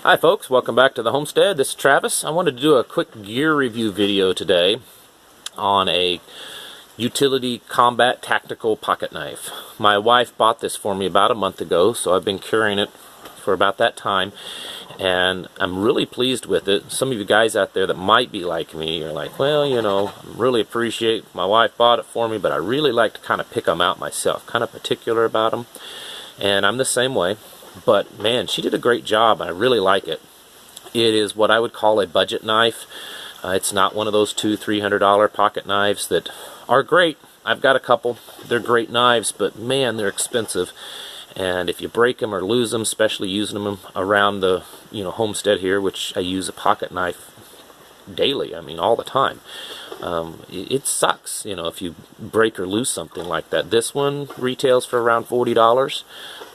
Hi folks, welcome back to the Homestead. This is Travis. I wanted to do a quick gear review video today on a utility combat tactical pocket knife. My wife bought this for me about a month ago, so I've been carrying it for about that time, and I'm really pleased with it. Some of you guys out there that might be like me are like, well, you know, really appreciate my wife bought it for me, but I really like to kind of pick them out myself, kind of particular about them, and I'm the same way. But man, she did a great job. I really like it. It is what I would call a budget knife. It's not one of those $200–300 pocket knives that are great. I've got a couple. They're great knives, but man, they're expensive. And if you break them or lose them, especially using them around the homestead here, which I use a pocket knife daily, I mean all the time, it sucks, if you break or lose something like that. This one retails for around $40,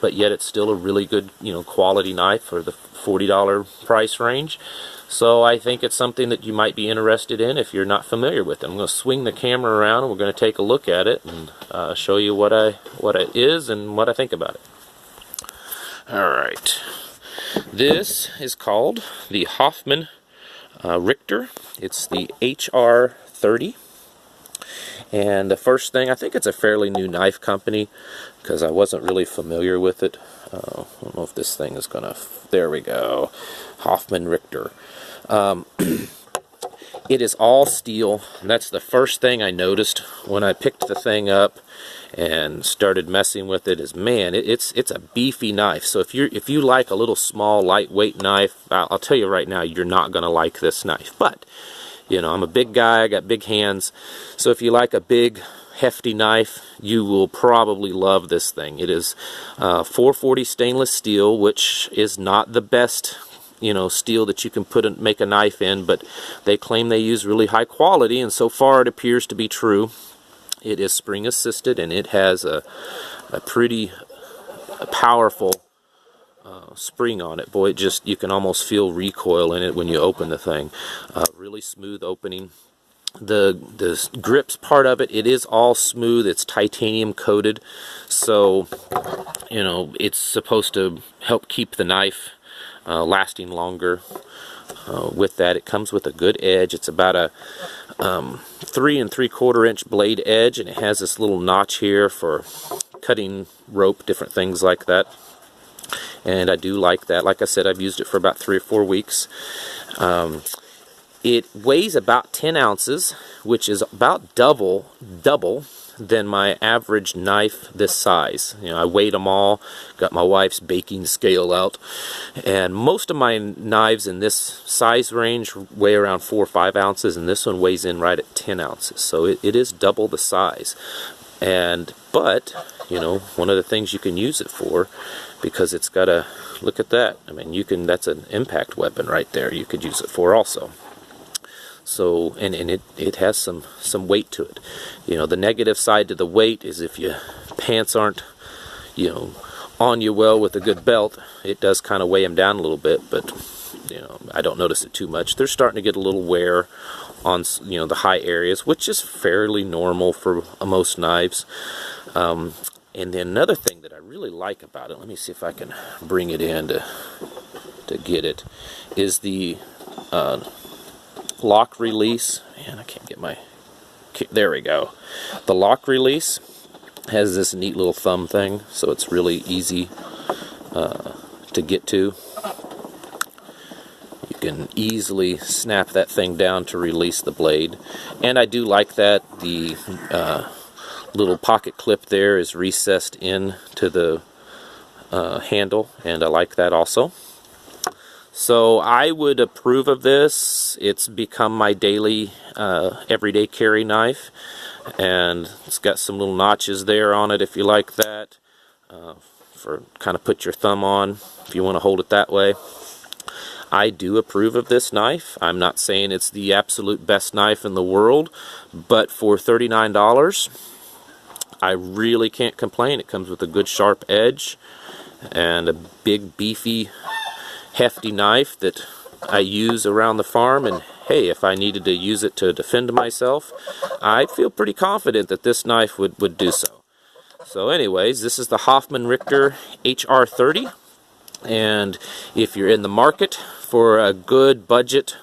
but yet it's still a really good quality knife for the $40 price range. So I think it's something that you might be interested in if you're not familiar with it. I'm going to swing the camera around and we're going to take a look at it and show you what it is and what I think about it. Alright, this is called the Hoffman Richter. It's the HR30, and the first thing, I think it's a fairly new knife company because I wasn't really familiar with it. I don't know if this thing is gonna, there we go, Hoffman Richter. It is all steel, and that's the first thing I noticed when I picked the thing up and started messing with it. Is, man, it's a beefy knife. So if you like a little small lightweight knife, I'll tell you right now, you're not gonna like this knife. But I'm a big guy, I got big hands, so if you like a big hefty knife, you will probably love this thing. It is 440 stainless steel, which is not the best steel that you can make a knife in, but they claim they use really high quality, and so far it appears to be true. It is spring assisted, and it has a pretty powerful spring on it. Boy, you can almost feel recoil in it when you open the thing. Really smooth opening. The grips part of it is all smooth. It's titanium coated, so it's supposed to help keep the knife lasting longer. With that, it comes with a good edge. It's about a 3 3/4 inch blade edge, and it has this little notch here for cutting rope, different things like that. And I do like that. Like I said, I've used it for about 3 or 4 weeks. It weighs about 10 ounces, which is about double than my average knife this size. I weighed them all, got my wife's baking scale out, and most of my knives in this size range weigh around 4 or 5 ounces, and this one weighs in right at 10 ounces. So it is double the size. But one of the things you can use it for, because it's got a, look at that, I mean, that's an impact weapon right there, you could use it for also. So, and it has some weight to it. The negative side to the weight is if your pants aren't, on you well with a good belt, it does kind of weigh them down a little bit, but, I don't notice it too much. They're starting to get a little wear on, the high areas, which is fairly normal for most knives. And then another thing that I really like about it, let me see if I can bring it in to get it, is the lock release. Man, I can't get my, there we go. The lock release has this neat little thumb thing, so it's really easy to get to. You can easily snap that thing down to release the blade, and I do like that the little pocket clip there is recessed into the handle, and I like that also. So I would approve of this. It's become my daily, everyday carry knife, and it's got some little notches there on it if you like that, for kind of put your thumb on if you want to hold it that way. I do approve of this knife. I'm not saying it's the absolute best knife in the world, but for $39, I really can't complain. It comes with a good sharp edge and a big beefy hefty knife that I use around the farm, and hey, if I needed to use it to defend myself, I feel pretty confident that this knife would do so. So anyways, this is the Hoffman Richter HR30. And if you're in the market for a good budget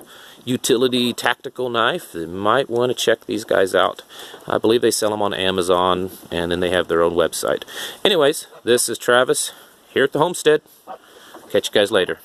utility tactical knife, you might want to check these guys out. I believe they sell them on Amazon, and then they have their own website. Anyways, this is Travis here at the Homestead. Catch you guys later.